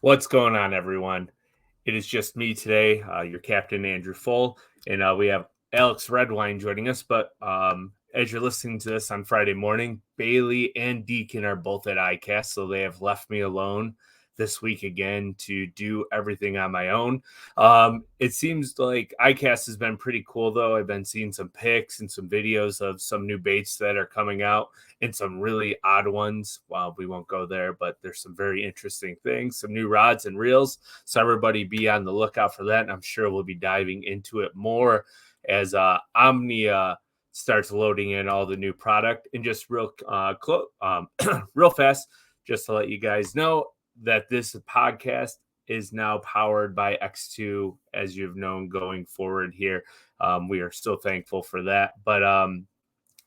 What's going on, everyone? It is just me today, your captain, Andrew Full, and we have Alex Redwine joining us. But as you're listening to this on Friday morning, Bailey and Deacon are both at ICAST, so they have left me alone this week again to do everything on my own. It seems like ICAST has been pretty cool, though. I've been seeing some pics and some videos of some new baits that are coming out and some really odd ones. Well, we won't go there, but there's some very interesting things, some new rods and reels. So everybody be on the lookout for that. And I'm sure we'll be diving into it more as Omnia starts loading in all the new product. And just real real fast, just to let you guys know that this podcast is now powered by X2, as you've known going forward here. We are still thankful for that. But a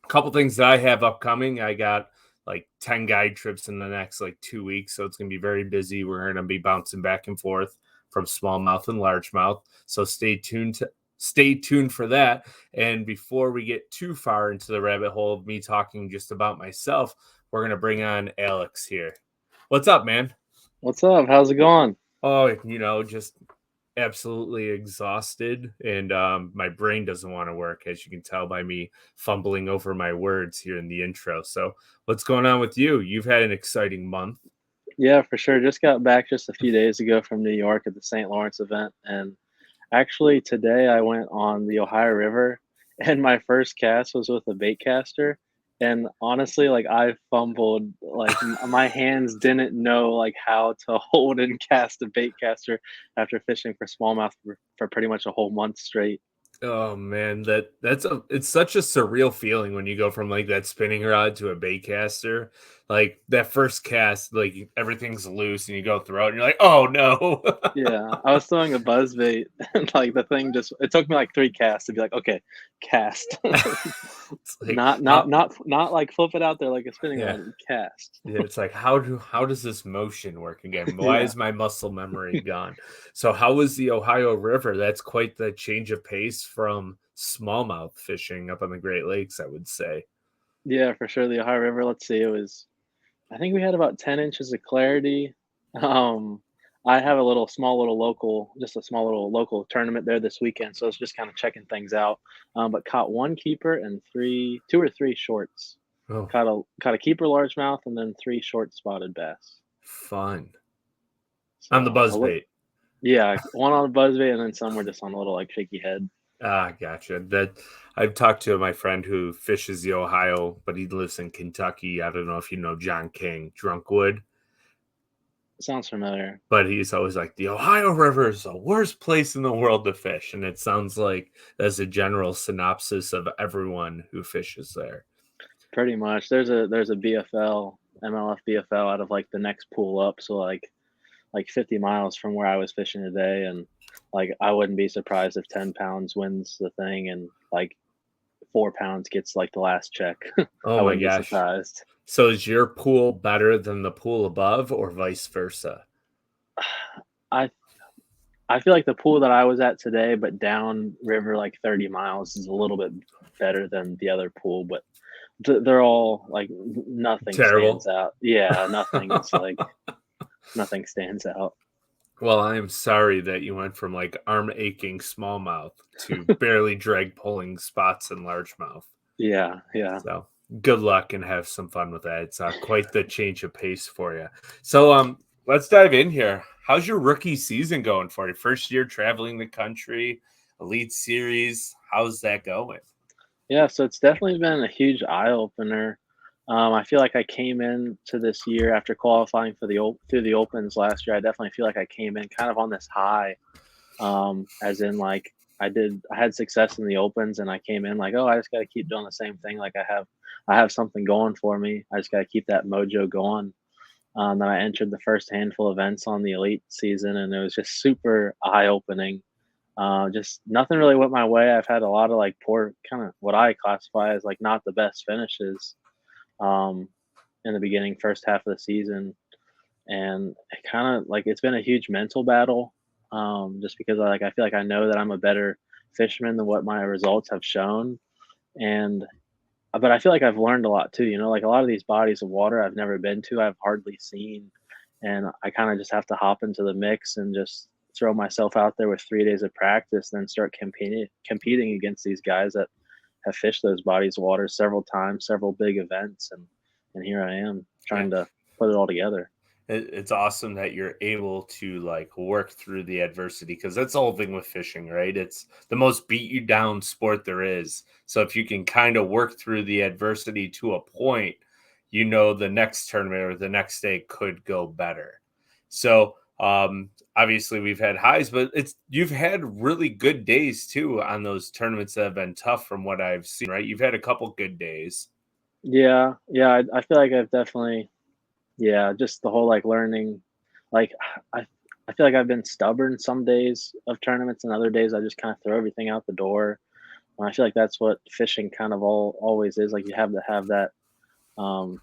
couple things that I have upcoming. I got like 10 guide trips in the next like 2 weeks. So it's going to be very busy. We're going to be bouncing back and forth from smallmouth and largemouth. So stay tuned for that. And before we get too far into the rabbit hole of me talking just about myself, we're going to bring on Alex here. What's up, man? What's up? How's it going? Oh, just absolutely exhausted, and my brain doesn't want to work, as you can tell by me fumbling over my words here in the intro. So what's going on with you? You've had an exciting month. Yeah, for sure. Just got back just a few days ago from New York at the St. Lawrence event. And actually, today I went on the Ohio River and my first cast was with a bait caster. And honestly, like I fumbled, like my hands didn't know like how to hold and cast a bait caster after fishing for smallmouth for pretty much a whole month straight. Oh man, it's such a surreal feeling when you go from like that spinning rod to a bait caster. Like that first cast, like everything's loose and you go through it and you're like, oh no. Yeah, I was throwing a buzz bait and like the thing just it took me like 3 casts to be like, "Okay, cast." It's like Not not how not not like flip it out there like a spinning yeah. rod, cast. Yeah, it's like how does this motion work again? Why Yeah. is my muscle memory gone? So how was the Ohio River? That's quite the change of pace from smallmouth fishing up on the Great Lakes, I would say. Yeah, for sure, the Ohio River, let's see, it was I think we had about 10 inches of clarity. Um, I have a small little local tournament there this weekend, so it's just kinda checking things out, but caught 1 keeper and 2 or 3 shorts. Oh, Caught a keeper largemouth and then 3 short spotted bass. fun. On the So, a buzz lit bait. yeah, one on a buzzbait and then some were just on a little, like, shaky head. Ah, gotcha. That I've talked to my friend who fishes the Ohio, but he lives in Kentucky. I don't know if you know John King, Drunkwood, Sounds familiar. but he's always like, the Ohio River is the worst place in the world to fish. And it sounds like that's a general synopsis of everyone who fishes there. Pretty much. There's a BFL, MLF BFL out of, like, the next pool up, so, like 50 miles from where I was fishing today, and, like, I wouldn't be surprised if 10 pounds wins the thing and, like, 4 pounds gets, like, the last check. Oh I my wouldn't be gosh. surprised. So is your pool better than the pool above or vice versa? I I feel like the pool that I was at today, but downriver, like 30 miles, is a little bit better than the other pool, but they're all like nothing stands Terrible. out. Yeah, nothing stands out. Well, I am sorry that you went from like arm aching smallmouth to barely drag pulling spots in largemouth. Yeah, yeah. So good luck and have some fun with that. It's quite the change of pace for you. So let's dive in here. How's your rookie season going for you? First year traveling the country, Elite Series. How's that going? Yeah, so it's definitely been a huge eye opener. I feel like I came into this year after qualifying for through the opens last year. I definitely feel like I came in kind of on this high, as in like I had success in the opens, and I came in like, oh, I just got to keep doing the same thing. Like I have something going for me. I just got to keep that mojo going. Then I entered the first handful of events on the elite season, and it was just super eye opening. Just nothing really went my way. I've had a lot of like poor kind of what I classify as like not the best finishes um, in the beginning, first half of the season, and it kind of like it's been a huge mental battle. Just because I feel like I know that I'm a better fisherman than what my results have shown, and but I feel like I've learned a lot too. You know, like a lot of these bodies of water I've never been to, I've hardly seen, and I kind of just have to hop into the mix and just throw myself out there with 3 days of practice, then start competing against these guys that have fished those bodies of water several times, several big events, and here I am Yeah. trying to put it all together. It's awesome that you're able to like work through the adversity because that's the whole thing with fishing, right? It's the most beat you down sport there is. So if you can kind of work through the adversity to a point, the next tournament or the next day could go better. So obviously we've had highs, but you've had really good days too on those tournaments that have been tough from what I've seen, right? You've had a couple good days. Yeah, yeah, I feel like I've definitely, yeah, just the whole like learning, like I I feel like I've been stubborn some days of tournaments, and other days I just kind of throw everything out the door. And I feel like that's what fishing kind of always is. Like you have to have that, um,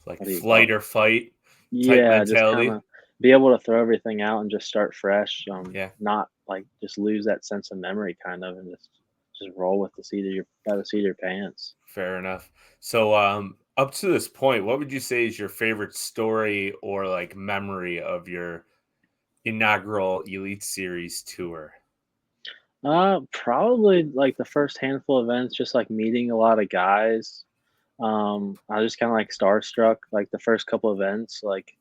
Like what do you call flight it? or fight type Yeah, just kind mentality. of be able to throw everything out and just start fresh. Yeah. Not like just lose that sense of memory, kind of, and just roll with the seat of your by the seat of your pants. Fair enough. So, up to this point, what would you say is your favorite story or like memory of your inaugural Elite Series tour? Probably like the first handful of events, just like meeting a lot of guys. I was just kind of like starstruck, like the first couple events, like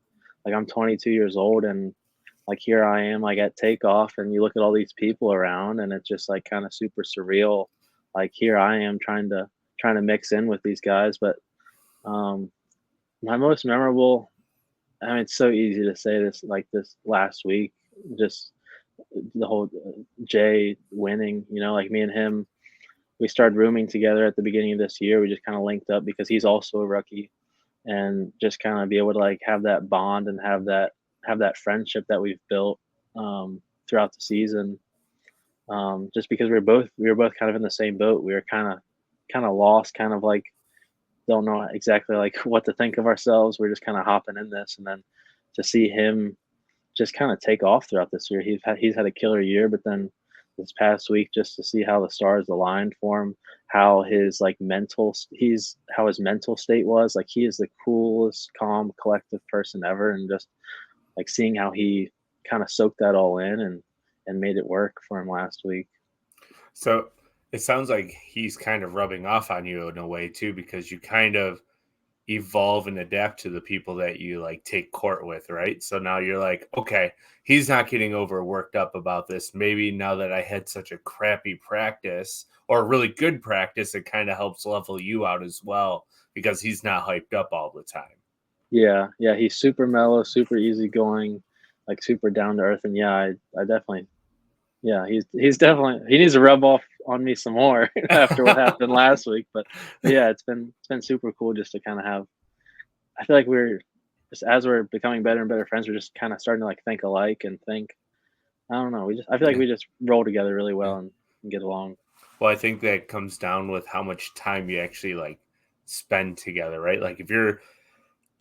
I'm 22 years old and like here I am like at takeoff and you look at all these people around and it's just like kind of super surreal. Like here I am trying to mix in with these guys, but um my most memorable, I mean it's so easy to say this like this last week, just the whole Jay winning, like me and him, we started rooming together at the beginning of this year. We just kind of linked up because he's also a rookie, and just kind of be able to like have that bond and have that friendship that we've built throughout the season. Just because we were both kind of in the same boat. We were kind of lost, kind of like don't know exactly like what to think of ourselves. We're just kind of hopping in this, and then to see him just kind of take off throughout this year. He's had a killer year, but then this past week, just to see how the stars aligned for him, how his like how his mental state was. Like he is the coolest, calm, collective person ever, and just like seeing how he kind of soaked that all in and made it work for him last week. So it sounds like he's kind of rubbing off on you in a way too, because you kind of evolve and adapt to the people that you like take court with, right? So now you're like, okay, he's not getting over worked up about this. Maybe now that I had such a crappy practice or a really good practice, it kind of helps level you out as well because he's not hyped up all the time. Yeah, yeah, he's super mellow, super easygoing, like super down to earth, and yeah, I definitely, yeah, he's definitely he needs to rub off on me some more after what happened last week. But yeah, it's been super cool just to kind of have. I feel like we're just as we're becoming better and better friends, we're just kind of starting to like think alike and think. I don't know. I feel like Yeah. we just roll together really Yeah. well and get along. Well, I think that comes down with how much time you actually like spend together, right? Like if you're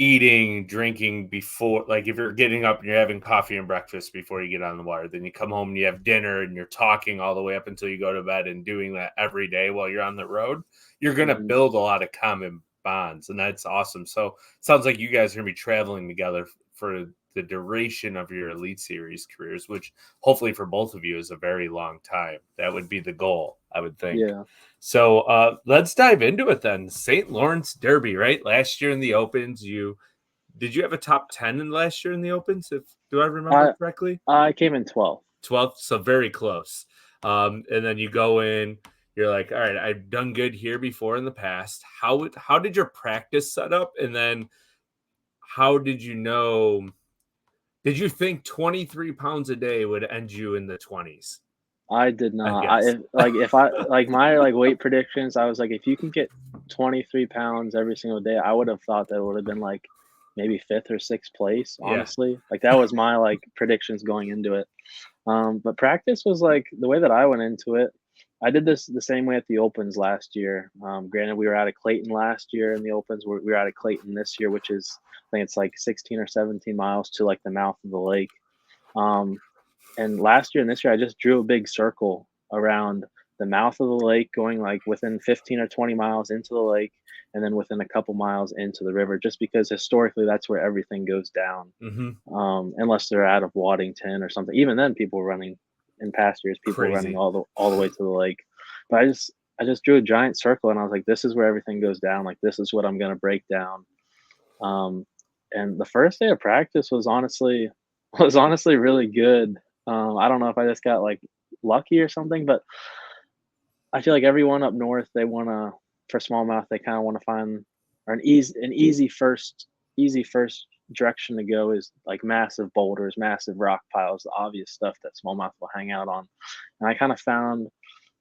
eating, drinking before, like if you're getting up and you're having coffee and breakfast before you get on the water, then you come home and you have dinner and you're talking all the way up until you go to bed and doing that every day while you're on the road, you're going to Hmm. build a lot of common bonds. And that's awesome. So it sounds like you guys are going to be traveling together for the duration of your Elite Series careers, which hopefully for both of you is a very long time. That would be the goal, I would think. Yeah, So let's dive into it then. St. Lawrence Derby, right? Last year in the Opens, did you have a top 10 in last year in the Opens? If do I remember I correctly? I came in 12th. 12th, so very close. And then you go in, you're like, all right, I've done good here before in the past. How did your practice set up? And then how did you know? Did you think 23 pounds a day would end you in the 20s? I did I not. guess. If I like my like weight predictions, I was like, if you can get 23 pounds every single day, I would have thought that would have been like maybe fifth or sixth place. Yeah. Honestly, like that was my like predictions going into it. But practice was like the way that I went into it. I did this the same way at the Opens last year. Granted, we were out of Clayton last year in the Opens. We were out of Clayton this year, which is I think it's like 16 or 17 miles to like the mouth of the lake. Um, and last year and this year, I just drew a big circle around the mouth of the lake, going like within 15 or 20 miles into the lake, and then within a couple miles into the river, just because historically that's where everything goes down. Mm-hmm. Unless they're out of Waddington or something. Even then, people were running in past years. People were running Crazy. all the way to the lake. But I just drew a giant circle, and I was like, "This is where everything goes down. Like this is what I'm gonna break down." Um, and the first day of practice was honestly really good. I don't know if I just got like lucky or something, but I feel like everyone up north, they wanna for smallmouth, they kinda wanna find or an easy first direction to go is like massive boulders, massive rock piles, the obvious stuff that smallmouth will hang out on. And I kinda found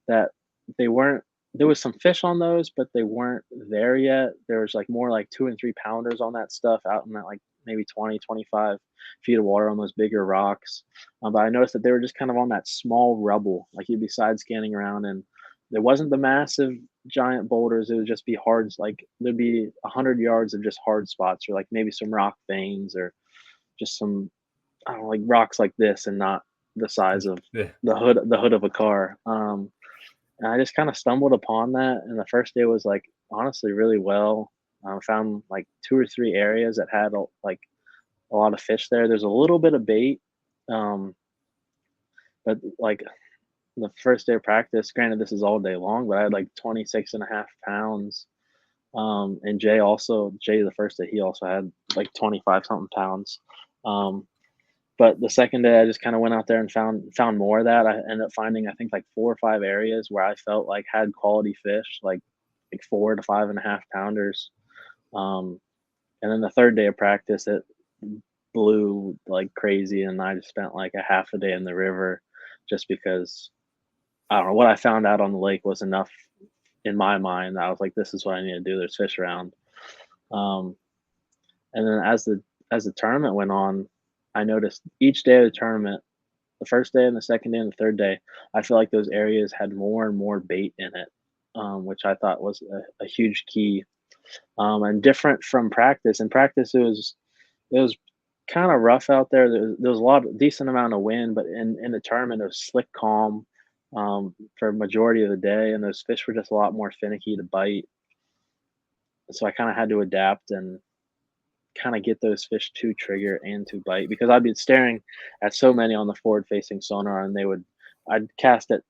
that they weren't there was some fish on those, but they weren't there yet. There was like more like 2 and 3 pounders on that stuff out in that like maybe 20, 25 feet of water on those bigger rocks. But I noticed that they were just kind of on that small rubble. Like you'd be side scanning around and there wasn't the massive giant boulders. It would just be hard, like there'd be 100 yards of just hard spots or like maybe some rock veins or just some, I don't know, like rocks like this and not the size of Yeah. the hood of a car. And I just kind of stumbled upon that, and the first day was like honestly really well. Found like 2 or 3 areas that had like a lot of fish there. There's a little bit of bait, um, but like the first day of practice, granted this is all day long, but I had like 26 and a half pounds. And Jay the first day he also had like 25 something pounds. Um, But the second day, I just kinda went out there and found more of that. I ended up finding, I think, like 4 or 5 areas where I felt like had quality fish, like 4 to 5.5 pounders. Um, and then the 3rd day of practice, it blew like crazy, and I just spent like a half a day in the river just because, I don't know, what I found out on the lake was enough in my mind. I was like, "This is what I need to do, there's fish around." Um, and then as the tournament went on, I noticed each day of the tournament, the first day and the second day and the third day, I feel like those areas had more and more bait in it, which I thought was a huge key, and different from practice. In practice, it was kind of rough out there. There was a decent amount of wind, but in the tournament, it was slick calm for a majority of the day, and those fish were just a lot more finicky to bite. So I kind of had to adapt and kind of get those fish to trigger and to bite because I'd be staring at so many on the forward facing sonar and I'd cast at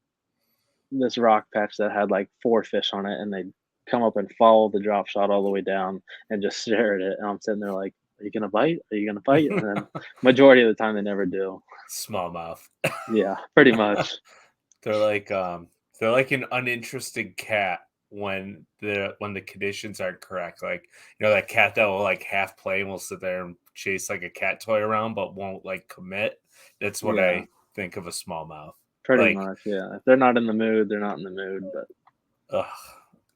this rock patch that had like 4 fish on it and they'd come up and follow the drop shot all the way down and just stare at it. And I'm sitting there like, are you gonna bite? Are you gonna bite? And then majority of the time they never do. Smallmouth. Yeah, pretty much. They're like they're like an uninterested cat when the conditions aren't correct. Like, that cat that will like half play and will sit there and chase like a cat toy around but won't like commit. That's what Yeah, I think of a smallmouth. pretty Like, much. Yeah. If they're not in the mood, they're not in the mood. But ugh,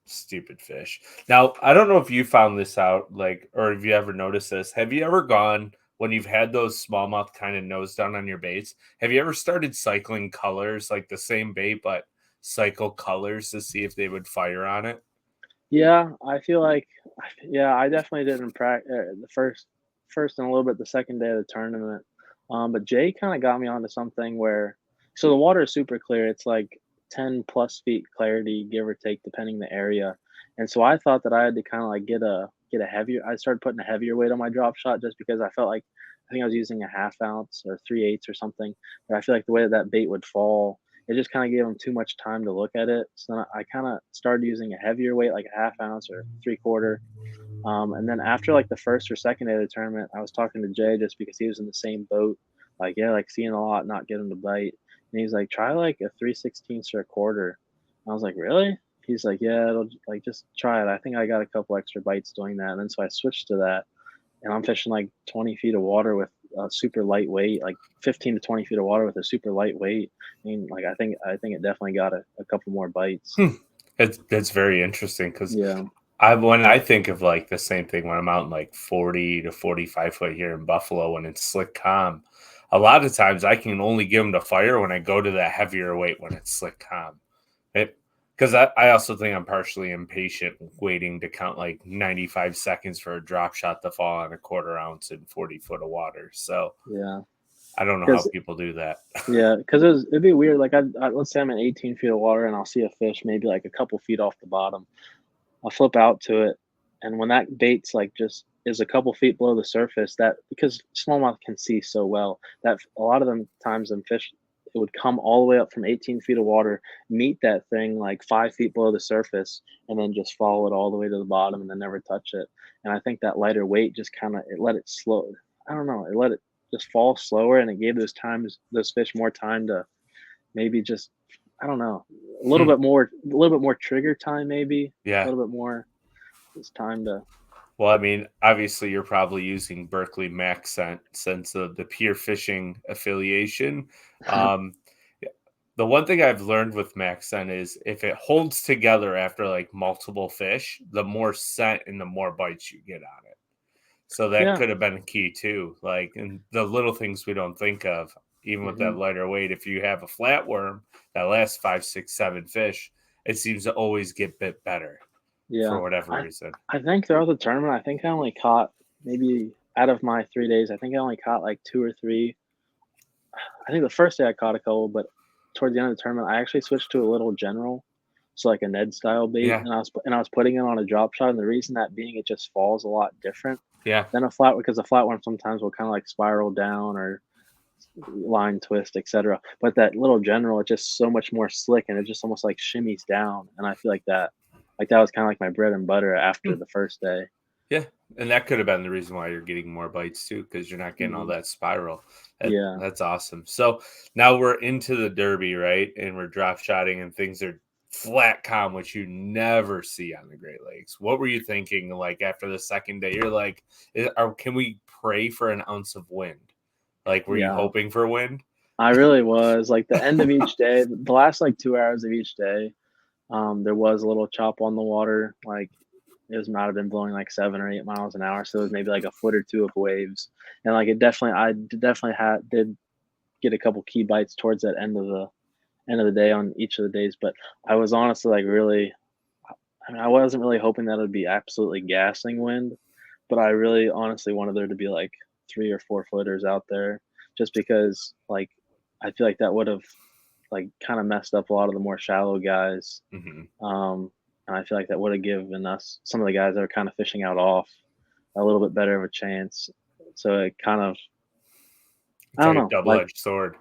stupid fish. Now, I don't know if you found this out, like, or have you ever noticed this? Have you ever gone when you've had those smallmouth kind of nose down on your baits? Have you ever started cycling colors, like the same bait, but cycle colors to see if they would fire on it? yeah, I feel like, yeah, I definitely didn't practice the first and a little bit the second day of the tournament. But Jay kind of got me onto something where, so the water is super clear. It's like 10 plus feet clarity, give or take, depending the area. And so I thought that I had to kind of like get a heavier. I started putting a heavier weight on my drop shot just because I felt like I think I was using a half ounce or 3/8 or something. But I feel like the way that bait would fall, it just kinda gave them too much time to look at it, so then I kinda started using a heavier weight, like a half ounce or 3/4, and then after, like, the 1st or 2nd day of the tournament, I was talking to Jay just because he was in the same boat, like, "Yeah, like, seeing a lot, not getting to bite," and he's like, "Try, like, a 3/16 or a quarter." I was like, "Really?" He's like, "Yeah, it'll like, just try it." I think I got a couple extra bites doing that, and then so I switched to that, and I'm fishing like 20 feet of water with a super lightweight, like 15 to 20 feet of water with a super lightweight. I mean, like I think it definitely got a couple more bites. Hmm. That's very interesting because Yeah, when I think of like the same thing when I'm out in like 40 to 45 foot here in Buffalo when it's slick calm, a lot of times I can only give them to fire when I go to that heavier weight when it's slick calm. It because I also think I'm partially impatient waiting to count like 95 seconds for a drop shot to fall on a quarter ounce in 40 foot of water. So yeah, I don't know how because people do that. yeah, because it'd be weird. Like let's say I'm in 18 feet of water and I'll see a fish maybe like a couple feet off the bottom. I'll flip out to it. And when that bait's like just is a couple feet below the surface, that because smallmouth can see so well that a lot of them times them fish it would come all the way up from 18 feet of water, meet that thing like 5 feet below the surface, and then just follow it all the way to the bottom and then never touch it. And I think that lighter weight just kind of it let it slow. I don't know. It let it just fall slower, and it gave those fish more time to maybe just I don't know Hmm. a little bit more trigger time, maybe a Yeah. little bit more just time to. Well, I mean, obviously, you're probably using Berkeley Mac scent since of the Pier Fishing affiliation. Um, yeah, the one thing I've learned with Mac scent is if it holds together after like multiple fish, the more scent and the more bites you get on it. So that Yeah. could have been a key too. Like, and the little things we don't think of, even with that Mhm. lighter weight. If you have a flatworm that lasts 5, 6, 7 fish, it seems to always get bit better Yeah. for whatever I reason. I think throughout the tournament, I think I only caught maybe out of my 3 days, I think I only caught, like, 2 or 3. I think the first day I caught a couple, but towards the end of the tournament, I actually switched to a little general, so like a Ned style bait, Yeah, and I was putting it on a drop shot, and the reason that being it just falls a lot different yeah. than a flat because a flatworm sometimes will kinda, like, spiral down or line twist, etcetera, but that little general, it's just so much more slick, and it just almost, like, shimmies down, and I feel like, that was kinda like my bread and butter after the first day. Yeah, and that could have been the reason why you're getting more bites too, because you're not getting all Mhm. that spiral. Yeah. That's awesome. So now we're into the derby, right? And we're drop shotting, and things are flat calm, which you never see on the Great Lakes. What were you thinking, like after the second day? You're like, can we pray for an ounce of wind? Like, were you Yeah. hoping for wind? I really was, like, the end of each day the last, like, 2 hours of each day, there was a little chop on the water, like, it was might have been blowing, like, 7 or 8 miles an hour, so it was maybe, like, a foot or 2 of waves, and, like, it definitely definitely had did get a couple key bites towards that end of the day on each of the days, but I was honestly, like, really I mean, I wasn't really hoping that it would be absolutely gassing wind, but I really honestly wanted there to be, like, 3 or 4 footers out there just because, like, I feel like that would've, like, kinda messed up a lot of the more shallow guys, Hmm. and I feel like that would've given us some of the guys that are kinda fishing out off a little bit better of a chance. So it kind of I It's don't like a know, double like edged sword.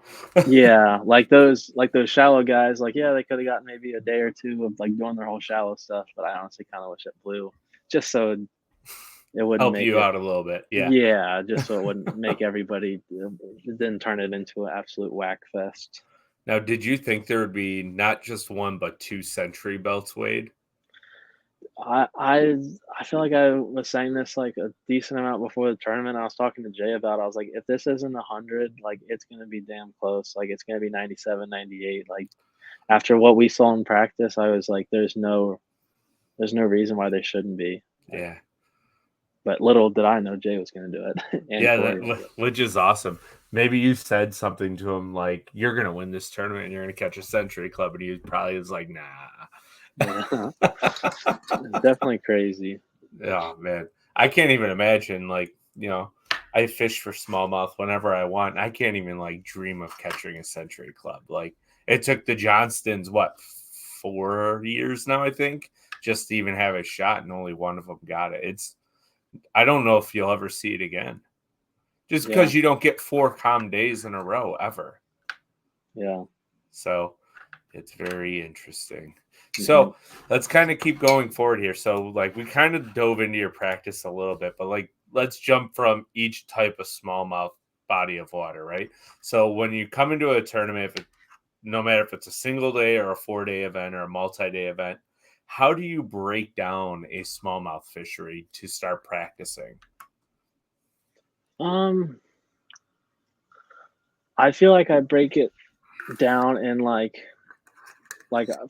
yeah, like those shallow guys, like, yeah, they coulda gotten maybe a day or 2 of, like, doing their whole shallow stuff, but I honestly kinda wish it blew just so it wouldn't Help make you it out a little bit. Yeah. yeah, just so it wouldn't make everybody it didn't turn it into an absolute whack fest. Now, did you think there would be not just one but two century belts, Wade? I I I feel like I was saying this, like, a decent amount before the tournament. I was talking to Jay about it. I was like, "If this isn't 100, like, it's gonna be damn close. Like, it's gonna be 97, 98." Like, after what we saw in practice, I was like, there's no reason why they shouldn't be." Like, Yeah. but little did I know Jay was gonna do it and Yeah, Corey. But which is awesome. Maybe you said something to him like, "You're gonna win this tournament and you're gonna catch a Century Club," and he probably was like, "Nah." yeah, it's definitely crazy. Oh man, I can't even imagine. Like, I fish for smallmouth whenever I want. I can't even like dream of catching a Century Club. Like, it took the Johnstons what 4 years now, I think, just to even have a shot, and only one of them got it. I don't know if you'll ever see it again. Just Yeah, because you don't get 4 calm days in a row ever. yeah. So, it's very interesting. Mhm. So, let's kinda keep going forward here. So, like, we kind of dove into your practice a little bit, but, like, let's jump from each type of smallmouth body of water, right? So, when you come into a tournament, no matter if it's a single day or a 4-day event or a multi-day event, how do you break down a smallmouth fishery to start practicing? Um, I feel like I break it down in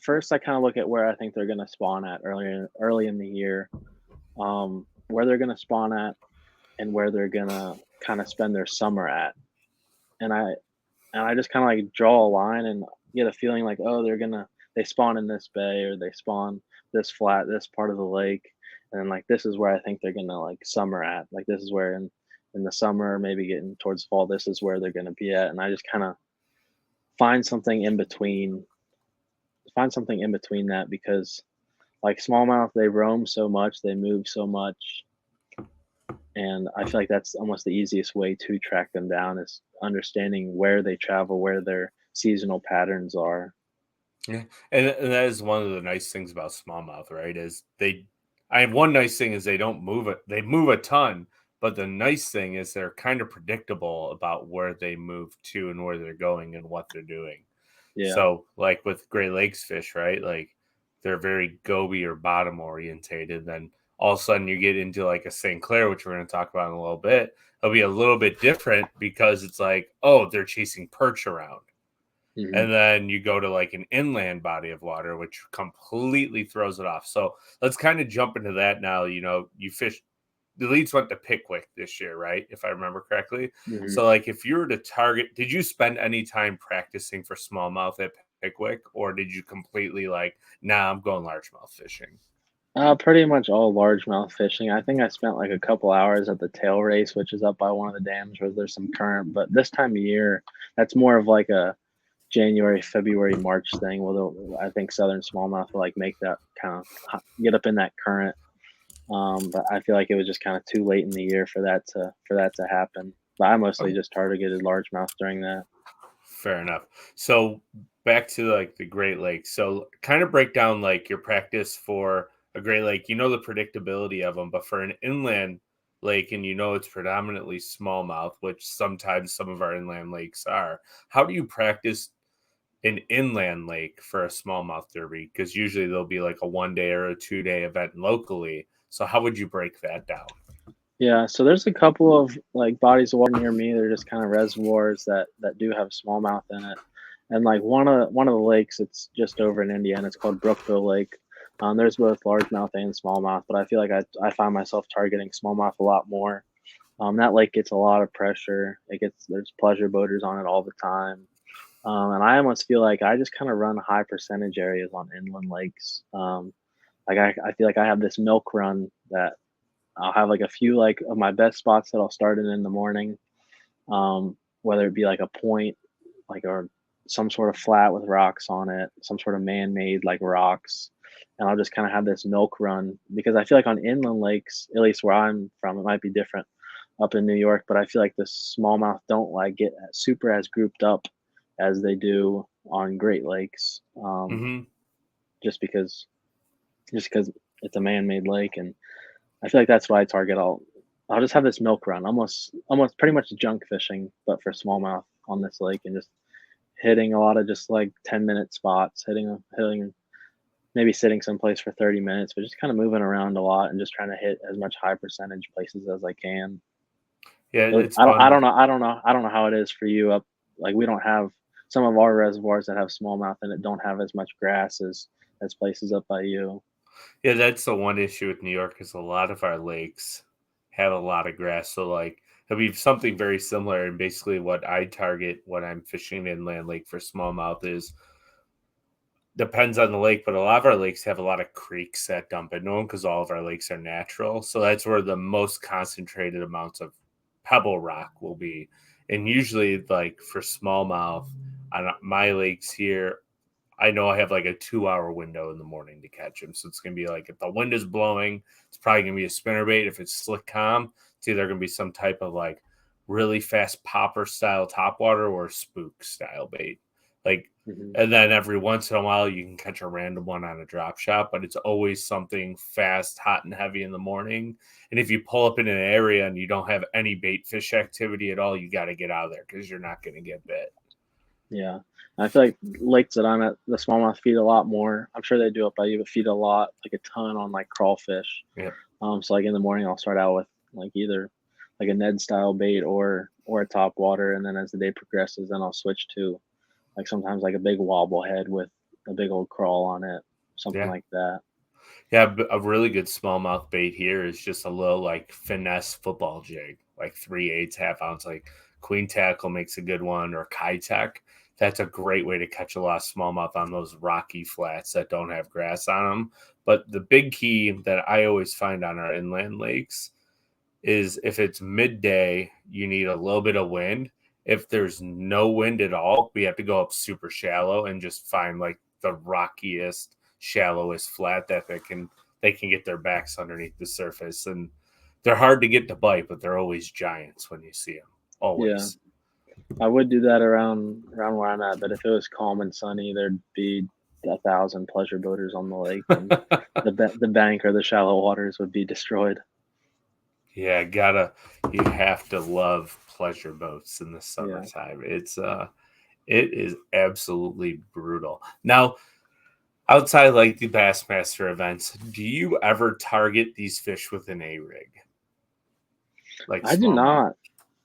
first I kinda look at where I think they're gonna spawn at early in the year, where they're gonna spawn at and where they're gonna kinda spend their summer at, and I just kinda, like, draw a line and get a feeling like, "Oh, they spawn in this bay or they spawn this flat, this part of the lake, and then, like, this is where I think they're gonna, like, summer at. Like, this is where in the summer, maybe getting towards fall, this is where they're gonna be at," and I just kinda find something in between find something in between that because like smallmouth, they roam so much, they move so much, and I feel like that's almost the easiest way to track them down is understanding where they travel, where their seasonal patterns are. Yeah, and that is one of the nice things about smallmouth, right? Is they, I have one nice thing is they don't move it. They move a ton, but the nice thing is they're kind of predictable about where they move to and where they're going and what they're doing. Yeah. So, like with Great Lakes fish, right? Like they're very goby or bottom orientated. Then all of a sudden you get into like a St. Clair, which we're going to talk about in a little bit. It'll be a little bit different because it's like, oh, they're chasing perch around. Mhm. And then you go to like an inland body of water, which completely throws it off. So let's kind of jump into that now. You know, you fish, the leads went to Pickwick this year, right? If I remember correctly. Mhm. So, like, if you were to target, did you spend any time practicing for smallmouth at Pickwick, or did you completely like, nah, I'm going largemouth fishing? Pretty much all largemouth fishing. I think I spent like a couple hours at the tail race, which is up by one of the dams where there's some current. But this time of year, that's more of like a January, February, March thing. Well, I think southern smallmouth will like make that kind of get up in that current. But I feel like it was just kind of too late in the year for that to happen. But I mostly Oh, just targeted largemouth during that. fair enough. So back to like the Great Lakes. So kind of break down like your practice for a Great Lake. You know the predictability of them, but for an inland lake, and you know it's predominantly smallmouth, which sometimes some of our inland lakes are. How do you practice an inland lake for a smallmouth derby? Because usually there'll be like a 1 day or a 2 day event locally. So how would you break that down? Yeah, so there's a couple of like bodies of water near me. They're just kind of reservoirs that do have smallmouth in it. And like one of the lakes, it's just over in Indiana. It's called Brookville Lake. There's both largemouth and smallmouth, but I feel like I find myself targeting smallmouth a lot more. That lake gets a lot of pressure. There's pleasure boaters on it all the time. And I almost feel like I just kind of run high percentage areas on inland lakes. Like I feel like I have this milk run that I'll have like a few like of my best spots that I'll start in the morning, whether it be like a point, like or some sort of flat with rocks on it, some sort of man-made like rocks, and I'll just kind of have this milk run because I feel like on inland lakes, at least where I'm from, it might be different up in New York, but I feel like the smallmouth don't like get super as grouped up as they do on Great Lakes, Mm-hmm. just because just because it's a man-made lake and I feel like that's what I target. I'll just have this milk run, almost pretty much junk fishing, but for smallmouth on this lake, and just hitting a lot of just like 10-minute spots, hitting maybe sitting someplace for 30 minutes, but just kind of moving around a lot and just trying to hit as much high percentage places as I can. Yeah, But it's fun. I don't know how it is for you up. Like we don't have some of our reservoirs that have smallmouth in it don't have as much grass as places up by you. Yeah, that's the one issue with New York is a lot of our lakes have a lot of grass. So like it'll be something very similar. And basically what I target when I'm fishing an inland lake for smallmouth is depends on the lake, but a lot of our lakes have a lot of creeks that dump into them because all of our lakes are natural. So that's where the most concentrated amounts of pebble rock will be. And usually, like for smallmouth on my lakes here, I know I have like a 2 hour window in the morning to catch them. So it's going to be like if the wind is blowing, it's probably going to be a spinnerbait. If it's slick calm, it's either going to be some type of like really fast popper style topwater or spook style bait. Like, Hmm. and then every once in a while you can catch a random one on a drop shot, but it's always something fast, hot, and heavy in the morning. And if you pull up in an area and you don't have any bait fish activity at all, you got to get out of there because you're not going to get bit. Yeah. I feel like lakes that I'm at, the smallmouth feed a lot more. I'm sure they do up by you, but feed a lot, like a ton on like crawfish. Yeah. So like in the morning, I'll start out with like either like a Ned style bait or a top water, and then as the day progresses, then I'll switch to like sometimes like a big wobble head with a big old crawl on it, something Yeah. like that. Yeah, a really good smallmouth bait here is just a little like finesse football jig, like 3/8 half ounce. Like Queen Tackle makes a good one, or Kitech. That's a great way to catch a lot of smallmouth on those rocky flats that don't have grass on them. But the big key that I always find on our inland lakes is if it's midday, you need a little bit of wind. If there's no wind at all, we have to go up super shallow and just find like the rockiest shallowest flat that they can get their backs underneath the surface. And they're hard to get to bite, but they're always giants when you see them. Yeah. Always. I would do that around where I'm at, but if it was calm and sunny, there'd be 1,000 pleasure boaters on the lake, and the bank or the shallow waters would be destroyed. Yeah, you have to love pleasure boats in the Yeah. summertime. It is absolutely brutal. Now, outside like the Bassmaster events, do you ever target these fish with an A rig? Like I do smallmouth? not.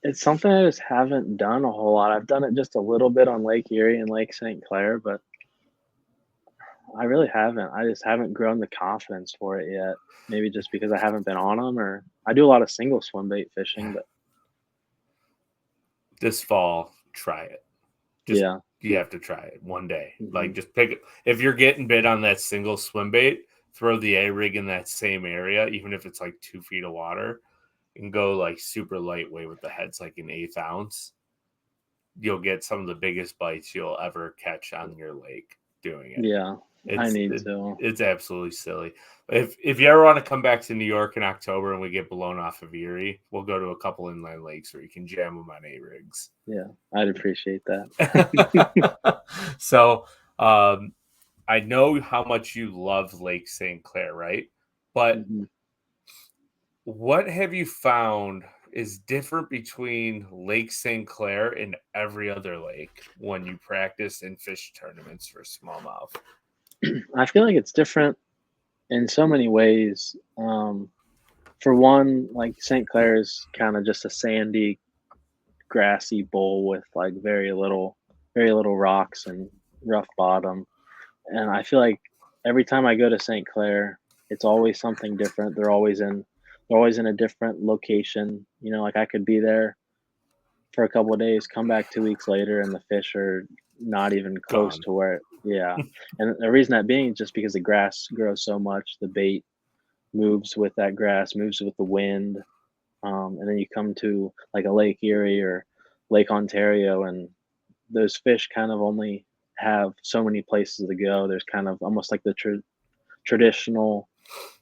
It's something I just haven't done a whole lot. I've done it just a little bit on Lake Erie and Lake St. Clair, but I really haven't. I just haven't grown the confidence for it yet. Maybe just because I haven't been on them, or I do a lot of single swim bait fishing, but This fall, try it. Just yeah. you have to try it one day. Hmm. Like just pick it. If you're getting bit on that single swim bait, throw the A rig in that same area, even if it's like 2 feet of water, and go like super lightweight with the heads like an 1/8 ounce. You'll get some of the biggest bites you'll ever catch on your lake doing it. Yeah. I need to. It's absolutely silly. If you ever want to come back to New York in October and we get blown off of Erie, we'll go to a couple inland lakes where you can jam them on A rigs. Yeah. I'd appreciate that. So I know how much you love Lake St. Clair, right? But Hmm. what have you found is different between Lake St. Clair and every other lake when you practice and fish tournaments for smallmouth? I feel like it's different in so many ways. For one, like St. Clair is kind of just a sandy, grassy bowl with like very little rocks and rough bottom. And I feel like every time I go to St. Clair, it's always something different. They're always in a different location. You know, like I could be there for a couple of days, come back 2 weeks later, and the fish are not even close Gone. to where. Yeah, and the reason that being is just because the grass grows so much, the bait moves with that grass, moves with the wind, and then you come to like a Lake Erie or Lake Ontario, and those fish kind of only have so many places to go. There's kind of almost like the traditional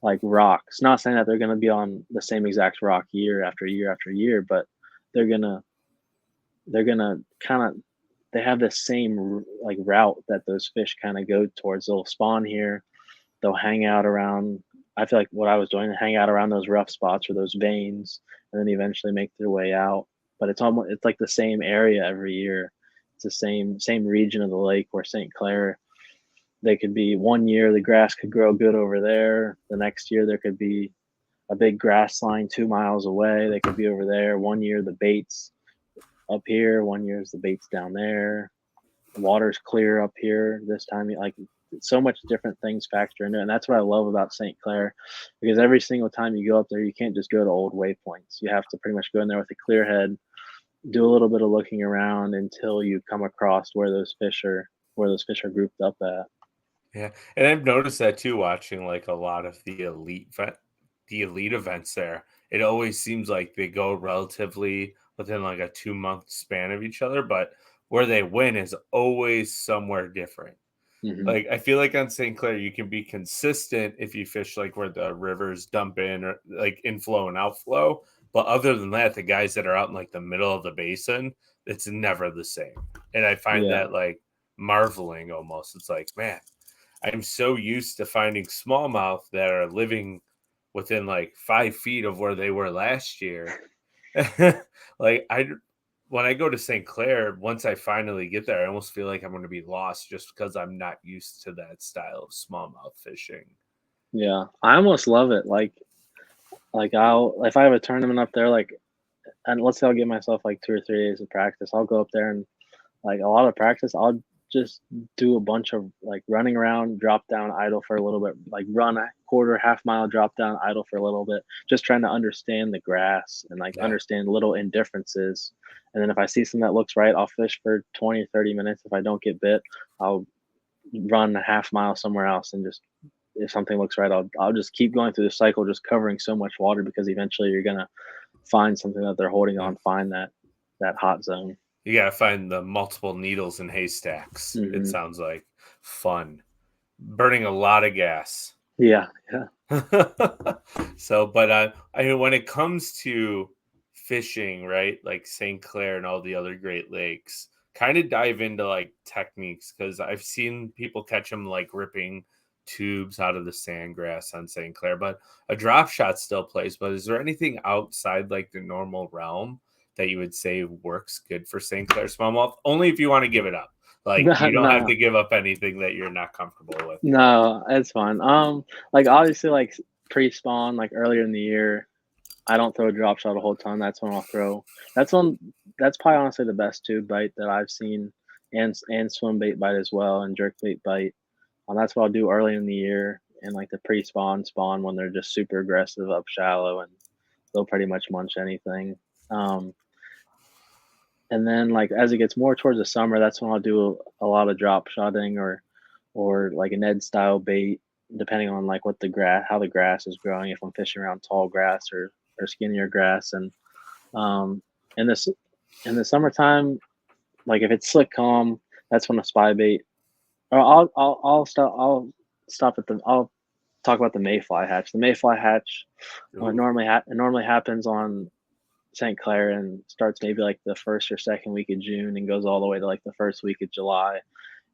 like rocks. Not saying that they're going to be on the same exact rock year after year after year, but they're gonna they're gonna kind of they have the same like route that those fish kind of go towards. They'll spawn here, they'll hang out around. I feel like what I was doing, hang out around those rough spots or those veins, and then eventually make their way out. But it's like the same area every year. It's the same region of the lake where St. Clair. They could be one year the grass could grow good over there. The next year there could be a big grass line 2 miles away. They could be over there. One year the baits up here. One year is the baits down there. Water's clear up here this time. Like so much different things factor into it. And that's what I love about St. Clair, because every single time you go up there, you can't just go to old waypoints. You have to pretty much go in there with a clear head, do a little bit of looking around until you come across where those fish are grouped up at. Yeah, and I've noticed that too, watching like a lot of the elite events there. It always seems like they go relatively within like a 2 month span of each other, but where they win is always somewhere different. Hmm. Like I feel like on St. Clair, you can be consistent if you fish like where the rivers dump in or like inflow and outflow. But other than that, the guys that are out in like the middle of the basin, it's never the same. And I find Yeah. that like marveling almost. It's like, man, I'm so used to finding smallmouth that are living within like 5 feet of where they were last year. like I when I go to St. Clair, once I finally get there, I almost feel like I'm going to be lost just because I'm not used to that style of smallmouth fishing. Yeah. I almost love it. Like I'll if I have a tournament up there, like and let's say I'll give myself like 2 or 3 days of practice. I'll go up there and like a lot of practice, I'll just do a bunch of like running around, drop down, idle for a little bit, like run a quarter, half mile, drop down, idle for a little bit, just trying to understand the grass and like Yeah. understand little indifferences. And then if I see something that looks right, I'll fish for 20 or 30 minutes. If I don't get bit, I'll run a half mile somewhere else and just if something looks right, I'll just keep going through the cycle, just covering so much water because eventually you're gonna find something that they're holding Yeah. on, find that hot zone. You got to find the multiple needles in haystacks. It Hmm. sounds like fun. burning a lot of gas. Yeah, yeah. So, but I mean, when it comes to fishing, right, like St. Clair and all the other Great Lakes, kind of dive into like techniques because I've seen people catch them like ripping tubes out of the sandgrass on St. Clair, but a drop shot still plays. But is there anything outside like the normal realm that you would say works good for St. Clair smallmouth? Only if you want to give it up. Like you don't have No, to give up anything that you're not comfortable with. no, it's fine. Like obviously, like pre-spawn, like earlier in the year, I don't throw a drop shot a whole ton. That's when I'll throw. That's when. That's probably honestly the best tube bite that I've seen, and swim bait bite as well, and jerk bait bite. That's what I'll do early in the year, and like the pre-spawn spawn when they're just super aggressive up shallow, and they'll pretty much munch anything. Um, and then like as it gets more towards the summer, that's when I'll do a lot of drop shotting or like a Ned style bait, depending on like what the grass, how the grass is growing. If I'm fishing around tall grass or skinnier grass, and um, in this in the summertime, like if it's slick calm, that's when a spy bait. Or I'll talk about the mayfly hatch. The mayfly hatch, Ooh. it normally happens on St. Clair and starts maybe like the first or second week of June and goes all the way to like the first week of July.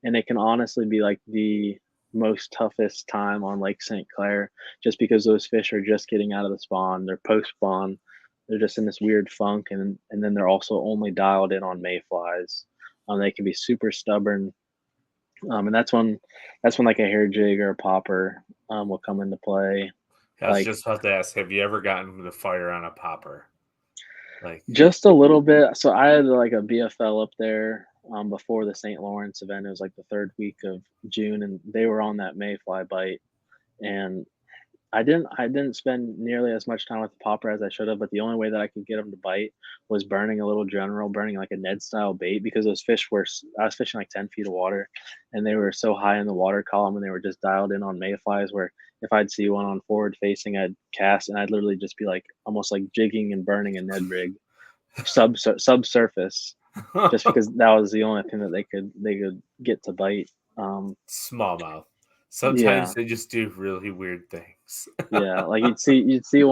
And it can honestly be like the most toughest time on Lake St. Clair just because those fish are just getting out of the spawn. They're post spawn. They're just in this weird funk, and then they're also only dialed in on mayflies. They can be super stubborn, and that's when like a hair jig or a popper will come into play. I was Like just about to ask, have you ever gotten the fire on a popper? Like, just a little bit. So I had like a BFL up there before the St. Lawrence event. It was like the third week of June, and they were on that mayfly bite. And I didn't spend nearly as much time with the popper as I should have. But the only way that I could get them to bite was burning a little general, burning like a Ned style bait because those fish were. I was fishing like 10 feet of water, and they were so high in the water column, and they were just dialed in on mayflies. Where if I'd see one on forward facing, I'd cast, and I'd literally just be like almost like jigging and burning a Ned rig subsurface, just because that was the only thing that they could get to bite. smallmouth. Yeah, Sometimes they just do really weird things. yeah. Like you'd see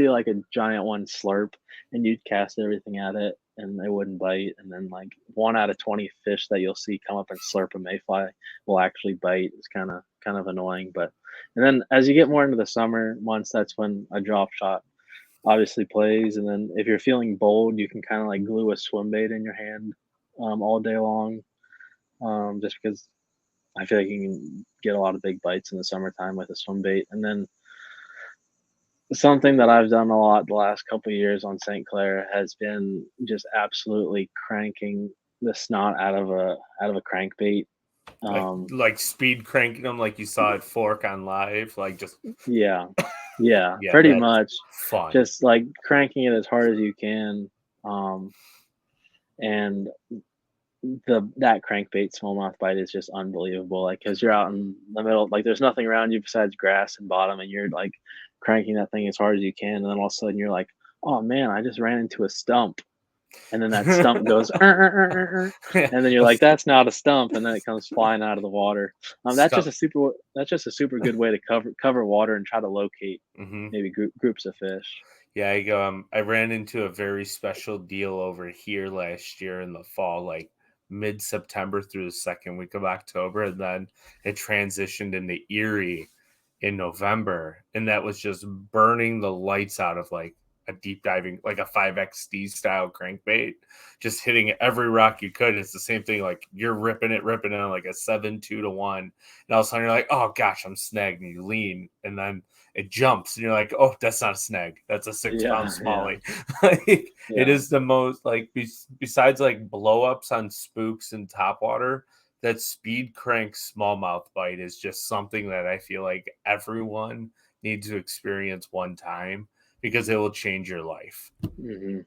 like a giant one slurp, and you'd cast everything at it, and they wouldn't bite. And then like 1 out of 20 fish that you'll see come up and slurp a mayfly will actually bite. It's kind of annoying, but and then as you get more into the summer months, that's when a drop shot obviously plays. And then if you're feeling bold, you can kind of like glue a swim bait in your hand all day long, just because I feel like you can get a lot of big bites in the summertime with a swim bait. And then something that I've done a lot the last couple of years on St. Clair has been just absolutely cranking the snot out of a crankbait. like Um, like speed cranking them like you saw at Fork on live. Like just yeah, yeah, yeah, pretty that's much. fun. Just like cranking it as hard as you can. And that crankbait smallmouth bite is just unbelievable. Like, cause you're out in the middle, like there's nothing around you besides grass and bottom, and you're like cranking that thing as hard as you can, and then all of a sudden you're like, oh man, I just ran into a stump, and then that stump goes, Yeah, and then you're like, that's not a stump, and then it comes flying out of the water. stuff. That's just a super good way to cover water and try to locate Hmm. maybe groups of fish. Yeah, I ran into a very special deal over here last year in the fall, like mid September through the second week of October, and then it transitioned into Erie in November, and that was just burning the lights out of like a deep diving, like a 5XD style crankbait, just hitting every rock you could. It's the same thing, like you're ripping it on like a 7-2 to 1, and all of a sudden you're like, oh gosh, I'm snagged, and you lean, and then it jumps and you're like, oh, that's not a snag, that's a 6 pound Yeah, yeah, smallie. Like it yeah. is the most like besides like blow ups on spooks and topwater, that speed crank smallmouth bite is just something that I feel like everyone needs to experience one time because it will change your life. Hmm.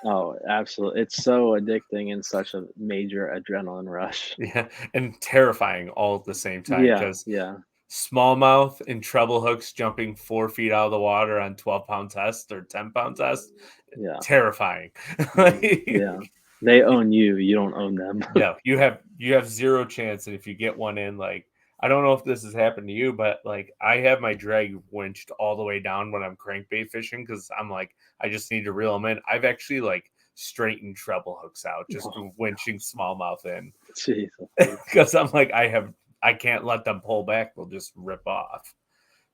Oh, absolutely. It's so addicting and such a major adrenaline rush. Yeah, and terrifying all at the same time Yeah, because yeah, smallmouth and treble hooks jumping 4 feet out of the water on 12-pound test or 10-pound test, yeah, terrifying. yeah. Like, They own you, you don't own them. no, you have zero chance, and if you get one in, like I don't know if this has happened to you, but like I have my drag winched all the way down when I'm crankbait fishing because I'm like, I just need to reel them in. I've actually like straightened treble hooks out just Oh, winching smallmouth in Jesus. because I'm like, I can't let them pull back; they'll just rip off.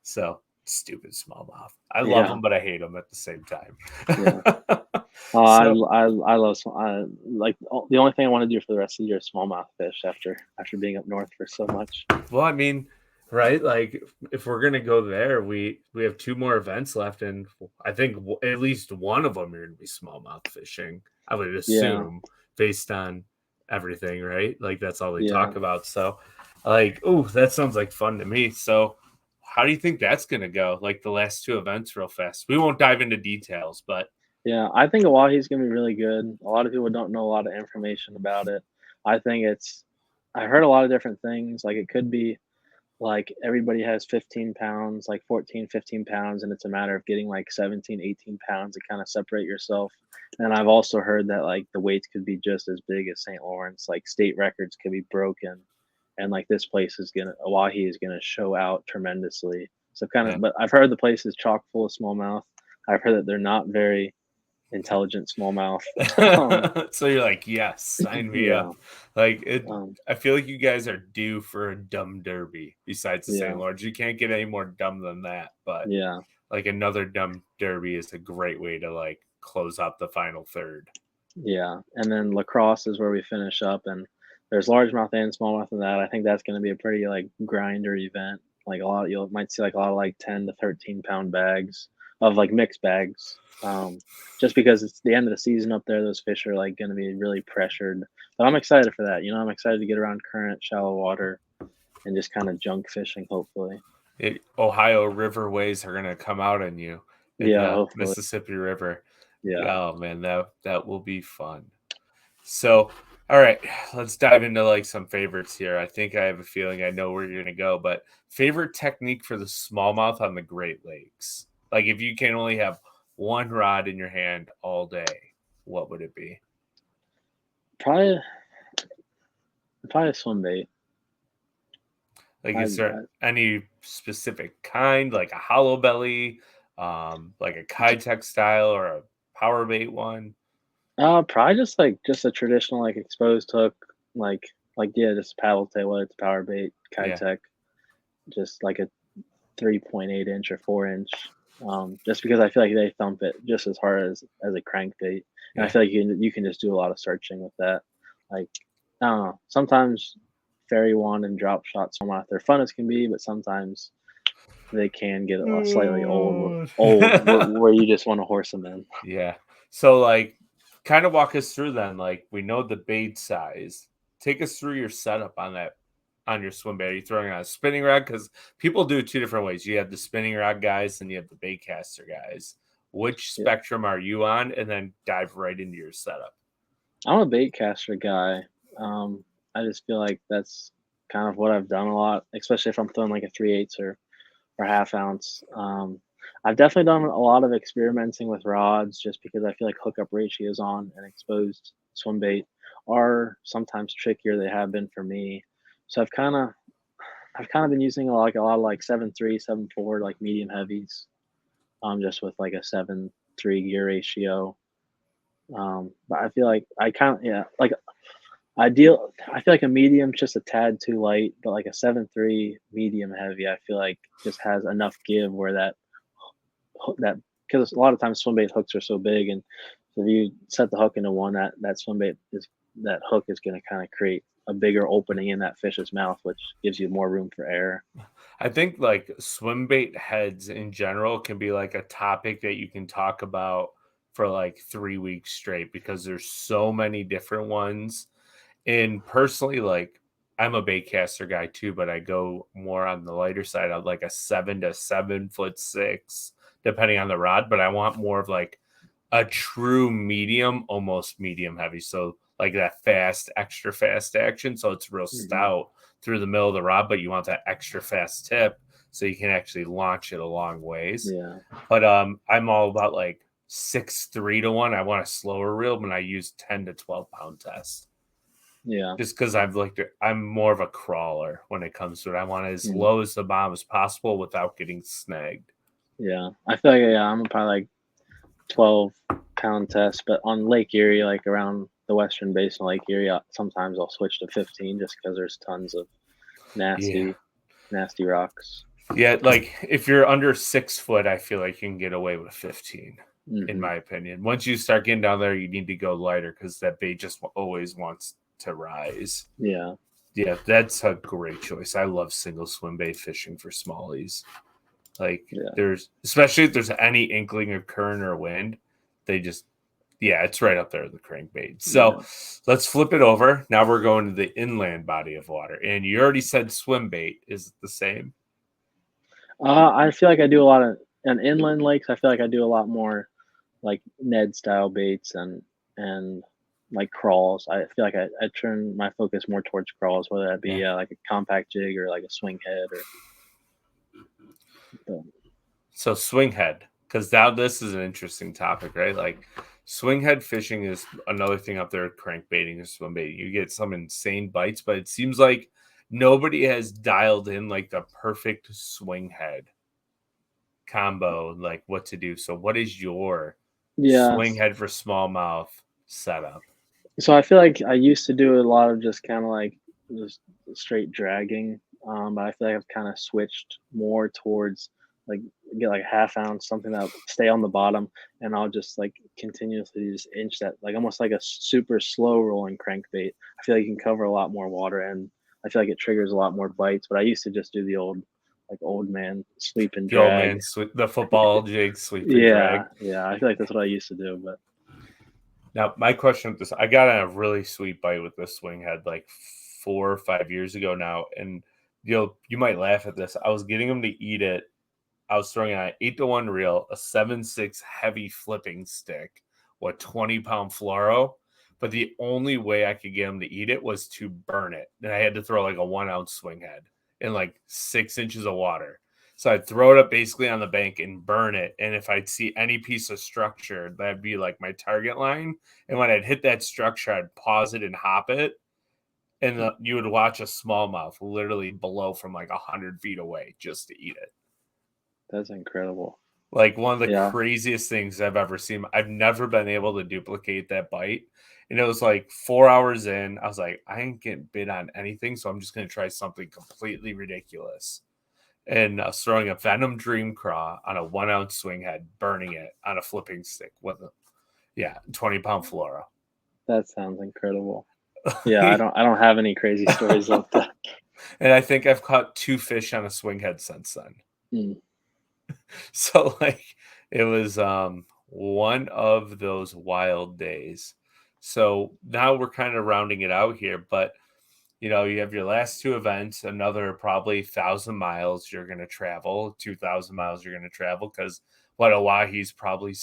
So stupid smallmouth. I love Yeah, them, but I hate them at the same time. yeah. Oh, So, I love like the only thing I want to do for the rest of the year is smallmouth fish after being up north for so much. well, I mean, right? Like, if we're gonna go there, we have two more events left, and I think at least one of them are gonna be smallmouth fishing. I would Yeah, assume based on everything, right? Like that's all they yeah. talk about. So, like, oh, that sounds like fun to me. So, how do you think that's gonna go? Like the last two events, real fast. We won't dive into details, but Yeah, I think Oahu's gonna be really good. A lot of people don't know a lot of information about it. I think it's I heard a lot of different things. Like it could be like everybody has 15 pounds, like 14, 15 pounds, and it's a matter of getting like 17, 18 pounds to kind of separate yourself. And I've also heard that like the weights could be just as big as St. Lawrence, like state records could be broken. And like this place is gonna Oahe is gonna show out tremendously. So kind yeah. of but I've heard the place is chock full of smallmouth. I've heard that they're not very intelligent smallmouth. um, So you're like, yes, sign me yeah, up. Like it um, I feel like you guys are due for a dumb derby besides the St. yeah, Lawrence. You can't get any more dumb than that, but yeah, like another dumb derby is a great way to like close out the final third. yeah. And then lacrosse is where we finish up, and there's largemouth and smallmouth in that. I think that's going to be a pretty like grinder event. Like a lot, you might see like a lot of like 10 to 13 pound bags of like mixed bags. Just because it's the end of the season up there, those fish are like going to be really pressured. But I'm excited for that. I'm excited to get around current, shallow water, and just kind of junk fishing. Hopefully, Ohio riverways are gonna come out on you in yeah, the hopefully, Mississippi River. yeah. Oh man, that will be fun. So, all right, let's dive into like some favorites here. I think I have a feeling I know where you're gonna go, but favorite technique for the smallmouth on the Great Lakes. Like if you can only have one rod in your hand all day, what would it be? Probably, probably a swim bait. Like, I, is there I any specific kind, like a hollow belly, like a Kitech style or a power bait one? Probably just a traditional like exposed hook, like yeah, just paddle tail, whether it's power bait, Yeah, Kitech, just like a 3.8 inch or 4 inch. Just because I feel like they thump it just as hard as a crankbait, and I yeah. feel like you can just do a lot of searching with that. Like I don't know, sometimes fairy wand and drop shot smallmouth they're fun as can be, but sometimes they can get slightly old where you just want to horse them in. Yeah. So like kind of walk us through then. Like we know the bait size. Take us through your setup on that on your swim bait. Are you throwing on a spinning rod? Because people do it two different ways. You have the spinning rod guys and you have the bait caster guys. Which Yeah, spectrum are you on? And then dive right into your setup. I'm a bait caster guy. I just feel like that's kind of what I've done a lot, especially if I'm throwing like a 3/8 or half ounce. I've definitely done a lot of experimenting with rods just because I feel like hookup ratios on an exposed swim bait are sometimes trickier. They have been for me. So I've kind of been using a lot of like 7.3, 7.4 like medium heavies, just with like a 7.3 gear ratio. But I feel like I kind of yeah, like ideal. I feel like a medium's just a tad too light, but like a 7.3 medium heavy, I feel like just has enough give where that because a lot of times swim bait hooks are so big, and if you set the hook into one, that swim bait is that hook is going to kind of create a bigger opening in that fish's mouth, which gives you more room for air. I think like swim bait heads in general can be like a topic that you can talk about for like 3 weeks straight because there's so many different ones. And personally, like I'm a bait caster guy too, but I go more on the lighter side of like a 7 to 7'6", depending on the rod. But I want more of like a true medium, almost medium heavy. So like that fast, extra fast action. So it's real Hmm. stout through the middle of the rod, but you want that extra fast tip so you can actually launch it a long ways. Yeah. But I'm all about like 6'3" to 1. I want a slower reel, but I use 10 to 12 pound test. Yeah. just because I'm more of a crawler when it comes to it. I want it as Mhm. low as the bottom as possible without getting snagged. Yeah. I feel like, yeah, I'm probably like 12-pound test, but on Lake Erie, like around the western basin of Lake Erie, sometimes I'll switch to 15 just because there's tons of Yeah. nasty, nasty rocks. Yeah, like if you're under 6 foot, I feel like you can get away with 15, in Hmm. my opinion. Once you start getting down there, you need to go lighter because that bait just always wants to rise. Yeah. Yeah, that's a great choice. I love single swim bait fishing for smallies. Like Yeah. especially if there's any inkling of current or wind, they just, yeah, it's right up there with the crankbait. So Yeah. let's flip it over. Now we're going to the inland body of water. And you already said swim bait is the same. I feel like I do a lot of on inland lakes. I feel like I do a lot more like Ned style baits and like crawls. I feel like I turn my focus more towards crawls, whether that Yeah. be like a compact jig or like a swing head or. But, So swing head, because now this is an interesting topic, right? Like swing head fishing is another thing up there, crankbaiting or swim baiting. You get some insane bites, but it seems like nobody has dialed in like the perfect swing head combo, like what to do. So what is your yeah. swing head for smallmouth setup? So I feel like I used to do a lot of just kind of like just straight dragging, but I feel like I've kind of switched more towards like get like a half ounce something that'll stay on the bottom, and I'll just like continuously just inch that like almost like a super slow rolling crankbait. I feel like you can cover a lot more water, and I feel like it triggers a lot more bites. But I used to just do the old man sweep and The old drag. man, the football jig, sweep and Yeah, drag. yeah, I feel like that's what I used to do, but Now, my question with this, I got a really sweet bite with this swing head like 4 or 5 years ago now, and you might laugh at this. I was getting him to eat it. I was throwing on an 8-to-1 reel, a 7.6 heavy flipping stick, with 20-pound fluoro. But the only way I could get him to eat it was to burn it. And I had to throw like a 1 ounce swing head in like 6 inches of water. So I'd throw it up basically on the bank and burn it. And if I'd see any piece of structure, that'd be like my target line. And when I'd hit that structure, I'd pause it and hop it. And you would watch a smallmouth literally below from like 100 feet away just to eat it. that's incredible. Like one of the Yeah. craziest things I've ever seen. I've never been able to duplicate that bite. And it was like 4 hours in. I was like, I ain't getting bit on anything. So I'm just going to try something completely ridiculous. And throwing a Venom Dream Craw on a 1 ounce swing head, burning it on a flipping stick with a 20-pound fluoro. That sounds incredible. Yeah, I don't have any crazy stories like that. And I think I've caught 2 fish on a swing head since then. Mm. So like it was one of those wild days. So now we're kind of rounding it out here, but you have your last 2 events, another probably 1,000 miles you're going to travel, 2,000 miles you're going to travel because Oahu's probably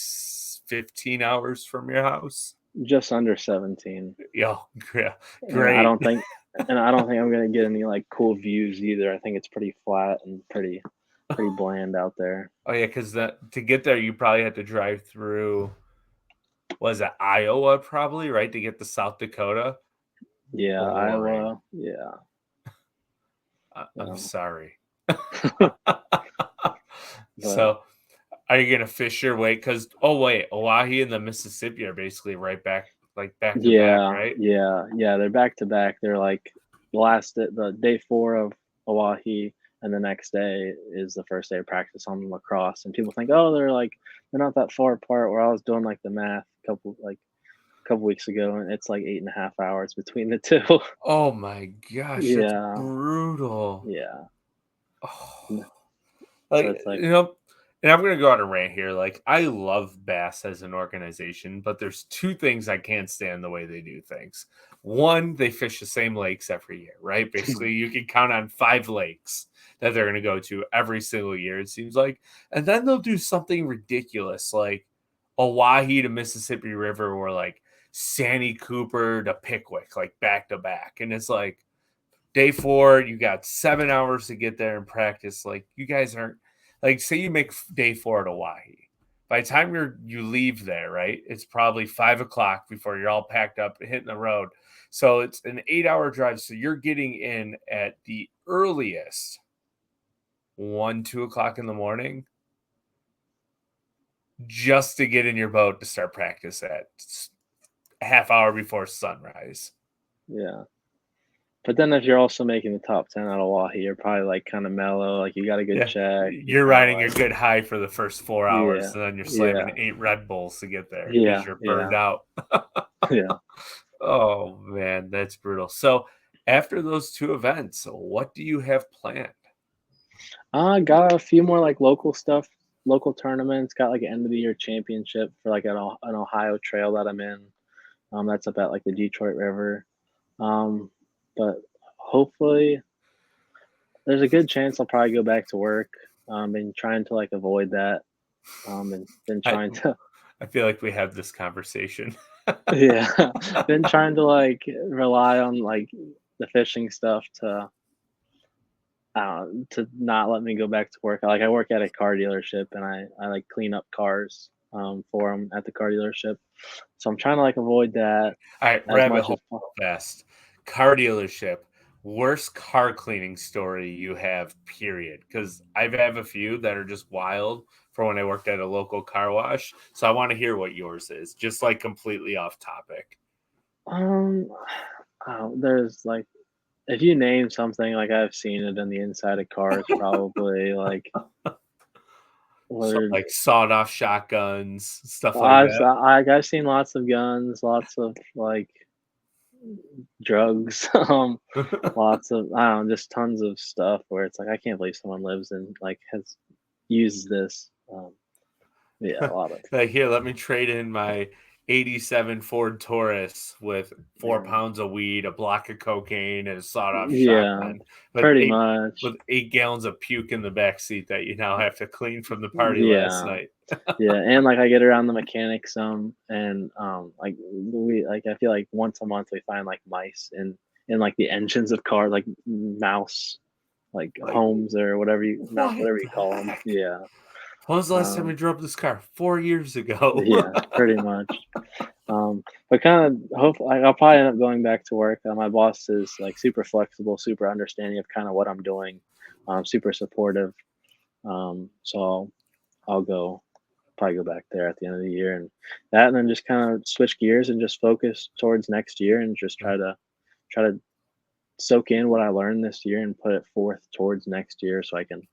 15 hours from your house. Just under 17. Yeah, And I great. don't think and I don't think I'm gonna get any like cool views either. I think it's pretty flat and pretty bland out there. Oh yeah, because to get there you probably had to drive through, was it Iowa probably, right, to get to South Dakota? Yeah, Boring. Iowa. Yeah. I'm Um, sorry. but So, are you gonna fish your way? Because wait, Oahu and the Mississippi are basically right back, like back to back, yeah, right? yeah, yeah. They're back to back. They're like the day 4 of Oahu, and the next day is the first day of practice on lacrosse. And people think, oh, they're not that far apart. Where I was doing like the math a couple weeks ago, and it's like 8.5 hours between the two. Oh my gosh, that's Yeah, brutal. yeah. Oh. So Like, it's like, and I'm gonna go on a rant here. Like, I love Bass as an organization, but there's 2 things I can't stand the way they do things. One, they fish the same lakes every year, right? Basically, you can count on 5 lakes that they're gonna go to every single year, it seems like. And then they'll do something ridiculous like Oahu to Mississippi River or like Sandy Cooper to Pickwick, like back to back. And it's like day 4, you got 7 hours to get there and practice. Like, you guys aren't, like, say you make day 4 at Oahu. By the time you leave there, right, it's probably 5 o'clock before you're all packed up hitting the road. So it's an 8-hour drive. So you're getting in at the earliest 2 o'clock in the morning just to get in your boat to start practice at a half hour before sunrise. Yeah. But then if you're also making the top 10 out of Wahi, you're probably like kind of mellow. Like you got a good Yeah. check. You're You're kind of riding a like, good high for the first 4 hours, yeah, and then you're slamming yeah, 8 Red Bulls to get there because yeah, you're burned yeah, out. yeah. Oh man, that's brutal. So after those two events, what do you have planned? Got a few more like local stuff, local tournaments. Got like an end of the year championship for like an Ohio trail that I'm in. That's up at like the Detroit River. Um, but hopefully, there's a good chance I'll probably go back to work. And trying to like avoid that. And been I trying to, I feel like we have this conversation. yeah, been trying to like rely on like the fishing stuff to not let me go back to work. I work at a car dealership and I like clean up cars for them at the car dealership. So I'm trying to like avoid that All right, as rabbit much hole as possible. fast. Car dealership. Worst car cleaning story you have, period. Because I've have a few that are just wild for when I worked at a local car wash. So I want to hear what yours is, just like completely off topic. Um, there's like if you name something like I've seen it in the inside of cars, probably like So what like sawed off shotguns, stuff like that. I've seen lots of guns, lots of like drugs, lots of I don't know, just tons of stuff where it's like I can't believe someone lives and like has used this. Yeah, a lot of Like, here, let me trade in my 87 Ford Taurus with four yeah, pounds of weed, a block of cocaine, and a sawed-off yeah, shotgun with pretty eight much. with 8 gallons of puke in the back seat that you now have to clean from the party last Yeah, night. yeah, and like I get around the mechanics some, and like we like I feel like once a month we find like mice in like the engines of cars, like mouse, like Like, homes or whatever you mouse, what whatever you the call them. heck? Yeah, When was the last time um, we drove this car? 4 years ago. yeah, pretty much. But kind of hopefully I'll probably end up going back to work. My boss is like super flexible, super understanding of kind of what I'm doing, super supportive. So I'll go probably go back there at the end of the year and that, and then just kind of switch gears and just focus towards next year and just try to soak in what I learned this year and put it forth towards next year so I can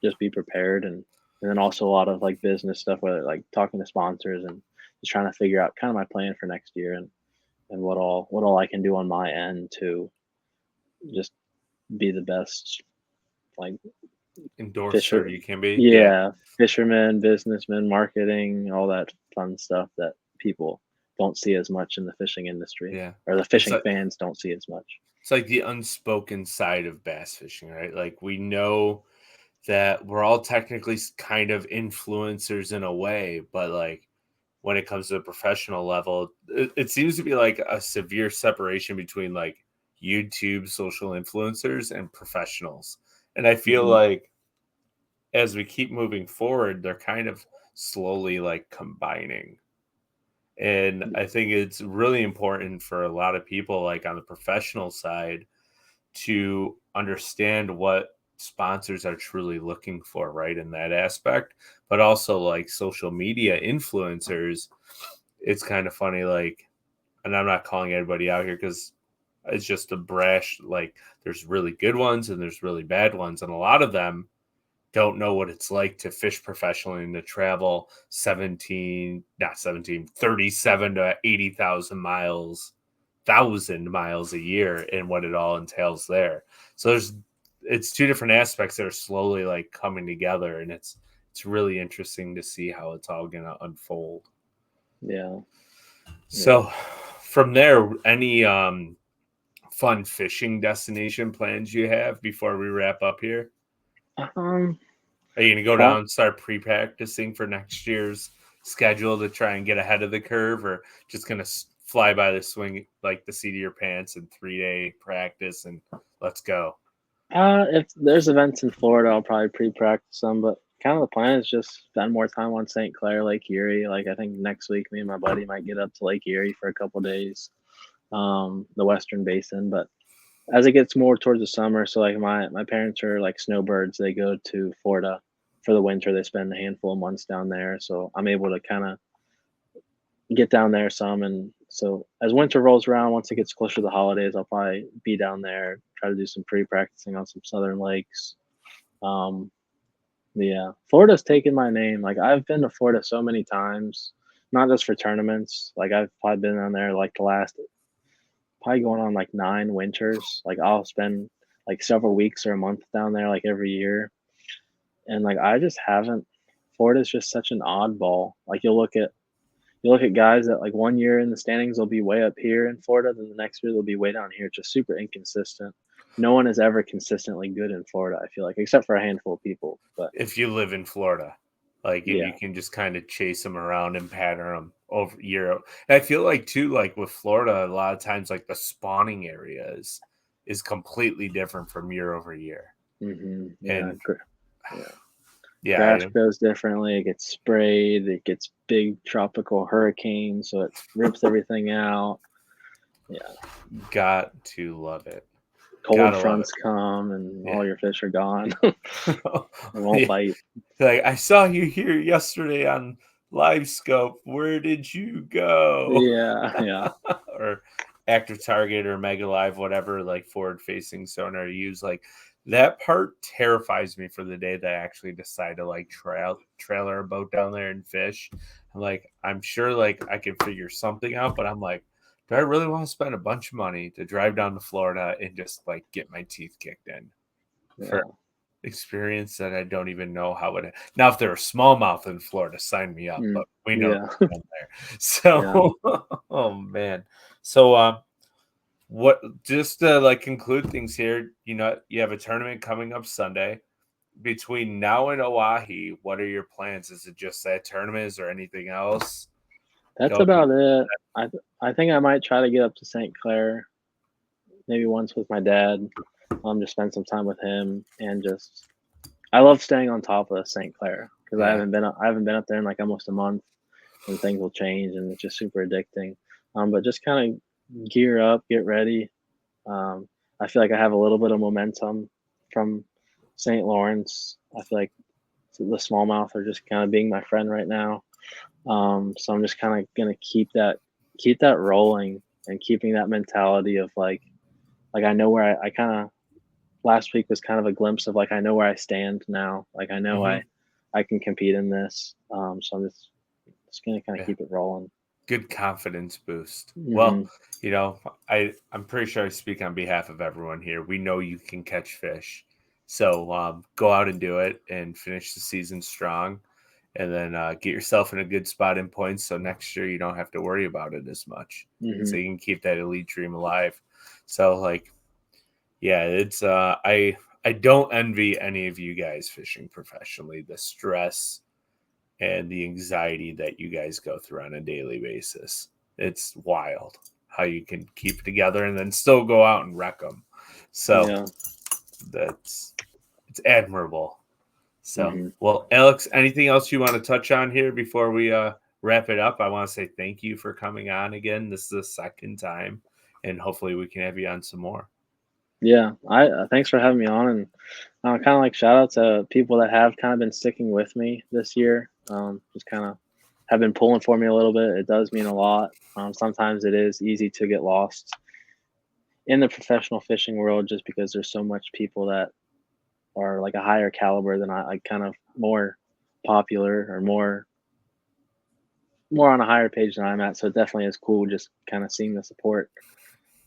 just be prepared and then also a lot of like business stuff, whether like talking to sponsors and just trying to figure out kind of my plan for next year and what all I can do on my end to just be the best like Endorser fisher you can be. Yeah. yeah, fisherman, businessman, marketing, all that fun stuff that people don't see as much in the fishing industry Yeah. or the It's fishing like fans don't see as much. it's like the unspoken side of bass fishing, right? Like, we know that we're all technically kind of influencers in a way, but like when it comes to the professional level, it seems to be like a severe separation between like YouTube social influencers and professionals. And I feel Hmm. like as we keep moving forward, they're kind of slowly like combining. And I think it's really important for a lot of people, like on the professional side, to understand what sponsors are truly looking for, right? In that aspect, but also like social media influencers. It's kind of funny, like, and I'm not calling anybody out here because it's just a brash, like, there's really good ones and there's really bad ones. And a lot of them don't know what it's like to fish professionally and to travel 37 to 80,000 miles, 1,000 miles a year and what it all entails there. So it's two different aspects that are slowly like coming together. And it's really interesting to see how it's all going to unfold. Yeah, yeah. So from there, any fun fishing destination plans you have before we wrap up here? Um, Are you going to go pro- down and start pre-practicing for next year's schedule to try and get ahead of the curve, or just going to fly by the swing like the seat of your pants and 3-day practice and let's go? if there's events in Florida, I'll probably pre-practice some, but kind of the plan is just spend more time on St. Clair, Lake Erie. Like I think next week, me and my buddy might get up to Lake Erie for a couple days. the Western Basin. But as it gets more towards the summer, so like my parents are like snowbirds. They go to Florida for the winter. They spend a handful of months down there, so I'm able to kind of get down there some. And so as winter rolls around, once it gets closer to the holidays, I'll probably be down there, try to do some pre-practicing on some southern lakes. Um, yeah, Florida's taken my name. Like I've been to Florida so many times, not just for tournaments. Like I've probably been down there like the last probably going on like 9 winters. Like I'll spend like several weeks or a month down there like every year. And like I just haven't Florida's just such an oddball. Like you look at guys that like one year in the standings they'll be way up here in Florida, then the next year they'll be way down here. It's just super inconsistent. No one is ever consistently good in Florida, I feel like, except for a handful of people. But If you live in Florida, like you yeah. can just kind of chase them around and pattern them over year. And I feel like too, like with Florida, a lot of times like the spawning areas is completely different from year over year. Yeah. And Yeah. yeah, Grass grows differently. It gets sprayed. It gets big tropical hurricanes, so it rips everything out. Yeah. got to love it. Cold Gotta love it. fronts come and Yeah. all your fish are gone. They won't Yeah. bite. Like I saw you here yesterday on Live Scope. Where did you go? Yeah. Yeah. Or Active Target or Mega Live, whatever, like forward facing sonar to use. Like that part terrifies me for the day that I actually decide to like trailer a boat down there and fish. I'm like, I'm sure like I can figure something out, but I'm like, do I really want to spend a bunch of money to drive down to Florida and just like get my teeth kicked in for Yeah. experience that I don't even know how it. Now, if there was smallmouth in Florida, sign me up. Mm, But we know yeah. down there. Yeah. So, oh man. So, what? Just to like conclude things here, you have a tournament coming up Sunday. Between now and Oahe, what are your plans? Is it just that tournament? Is there anything else That's going? about it. I think I might try to get up to St. Clair maybe once with my dad. Just spend some time with him and just I love staying on top of St. Clair because Yeah, I haven't been up there in like almost a month, and things will change and it's just super addicting. But just kind of gear up, get ready. Um, I feel like I have a little bit of momentum from St. Lawrence. I feel like the smallmouth are just kind of being my friend right now. So I'm just kind of gonna keep that rolling and keeping that mentality of like I know where I kind of last week was kind of a glimpse of like I know where I stand now. Like I know hmm I can compete in this. So I'm just gonna kind of yeah. keep it rolling. Good confidence boost. Well, Hmm. I'm pretty sure I speak on behalf of everyone here. We know you can catch fish, so go out and do it and finish the season strong, and then get yourself in a good spot in points. So next year you don't have to worry about it as much, and so Hmm. you can keep that elite dream alive. So like, yeah, it's I don't envy any of you guys fishing professionally. The stress and the anxiety that you guys go through on a daily basis. It's wild how you can keep it together and then still go out and wreck them. So Yeah. it's admirable. So, Hmm. well, Alex, anything else you want to touch on here before we wrap it up? I want to say thank you for coming on again. This is the second time, and hopefully we can have you on some more. Yeah. I thanks for having me on, and kind of like shout out to people that have kind of been sticking with me this year. Just kind of have been pulling for me a little bit. It does mean a lot. Sometimes it is easy to get lost in the professional fishing world just because there's so much people that are like a higher caliber than I kind of more popular or more on a higher page than I'm at. So it definitely is cool just kind of seeing the support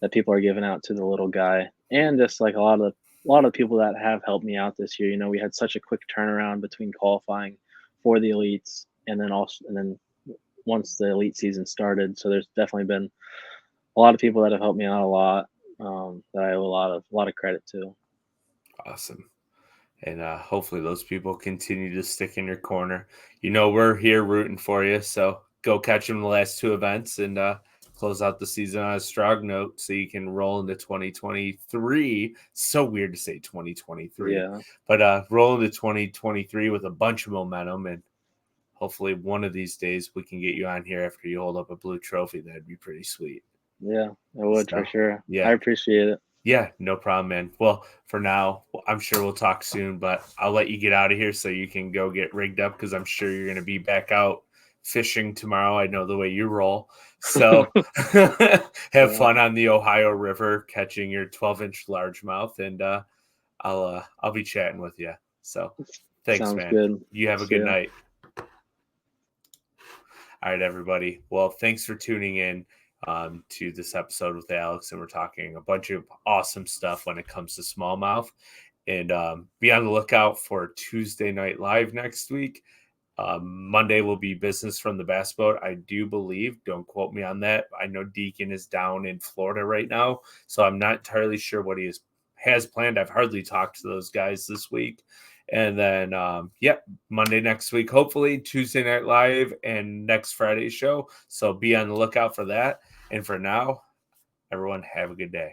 that people are giving out to the little guy, and just like a lot of people that have helped me out this year. We had such a quick turnaround between qualifying for the elites and then once the elite season started. So there's definitely been a lot of people that have helped me out a lot, that I owe a lot of credit to. Awesome. And hopefully those people continue to stick in your corner. We're here rooting for you. So go catch them the last two events and close out the season on a strong note so you can roll into 2023. So weird to say 2023, Yeah, but roll into 2023 with a bunch of momentum. And hopefully one of these days we can get you on here after you hold up a blue trophy. That'd be pretty sweet. Yeah, I would So, for sure. yeah. I appreciate it. Yeah, no problem, man. Well, for now, I'm sure we'll talk soon, but I'll let you get out of here so you can go get rigged up because I'm sure you're going to be back out fishing tomorrow. I know the way you roll. So have Yeah, fun on the Ohio River catching your 12-inch largemouth, and I'll be chatting with you. So thanks, sounds man. good. You have a See good ya. night. All right, everybody. Well, thanks for tuning in to this episode with Alex, and we're talking a bunch of awesome stuff when it comes to smallmouth. And be on the lookout for Tuesday Night Live next week. Monday will be business from the bass boat, I do believe. Don't quote me on that. I know Deacon is down in Florida right now, so I'm not entirely sure what he has planned. I've hardly talked to those guys this week. And then, Monday next week, hopefully Tuesday Night Live and next Friday's show. So be on the lookout for that. And for now, everyone have a good day.